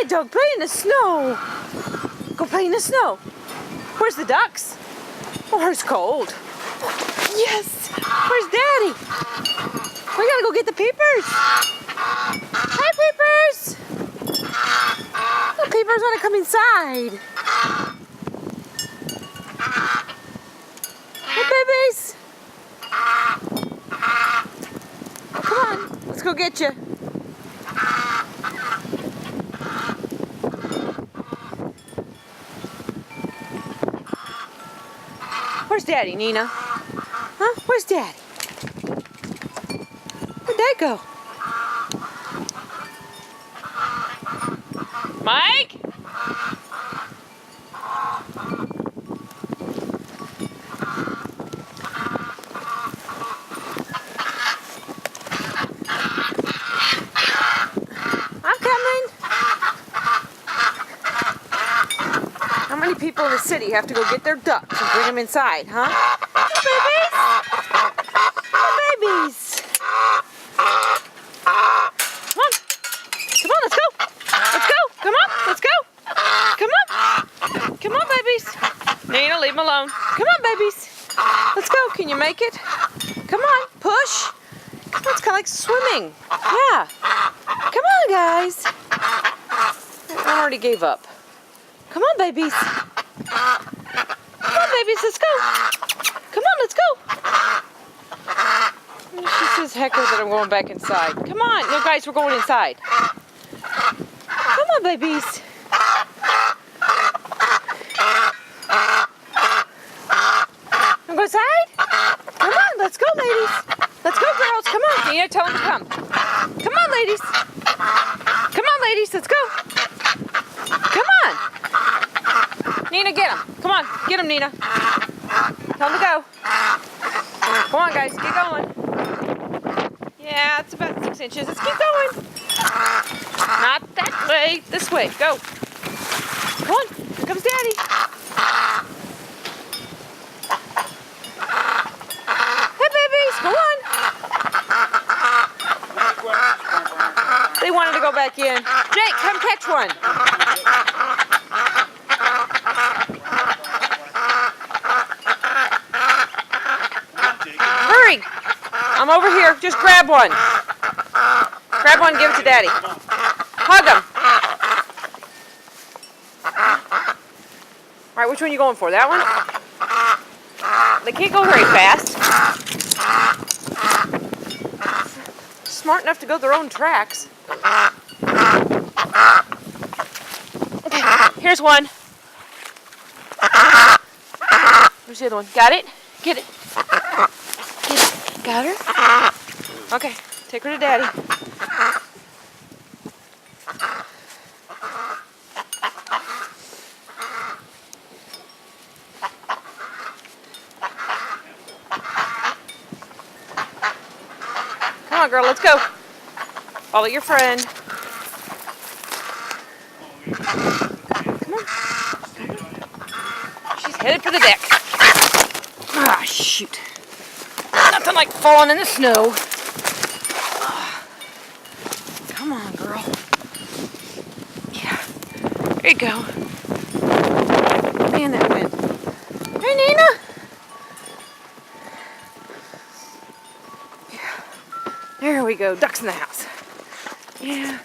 good dog. Play in the snow. Go play in the snow. Where's the ducks? Oh, it's cold. Yes. Where's Daddy? We gotta go get the peepers. Hi, peepers. The peepers want to come inside. Hey, babies. Come on. Let's go get you. Where's Daddy, Nina? Huh? Where's Daddy? Where'd Dad go? Mike? I'm coming. How many people in the city have to go get their ducks and bring them inside, huh? Babies? Babies! Come on. Come on, let's go. Let's go. Come on, let's go. Come on. Come on, babies. Nina, leave them alone. Come on, babies. Let's go. Can you make it? Come on, push. Come on, it's kind of like swimming. Yeah. Come on, guys. I already gave up. Come on, babies. Come on, babies, let's go. Come on, let's go. She says, hecker, that I'm going back inside. Come on. No, guys, we're going inside. Come on, babies. You go inside? Come on, let's go, ladies. Let's go, girls. Come on. Nina, tell them to come. Come on, ladies. Come on, ladies, let's go. Come on. Nina, get them. Come on, get them, Nina. Tell them to go. Come on, guys, get going. Yeah, it's about 6 inches. Let's keep going. Not that way. This way. Go. Come on. Here comes Daddy. Hey, babies. Go on. They wanted to go back in. Jake, come catch one. Hurry. I'm over here. Just grab one. Grab one and give it to Daddy. Hug him. All right, which one are you going for? That one? They can't go very fast. Smart enough to go their own tracks. Okay, here's one. Where's the other one? Got it? Get it. Get it. Got her? Okay, take her to Daddy. Come on, girl, let's go. Follow your friend. Come on. She's headed for the deck. Ah, shoot. Nothing like falling in the snow. Come on, girl. Yeah. There you go. Man, that went. Hey, Nina. Yeah. There we go. Ducks in the house. Yeah.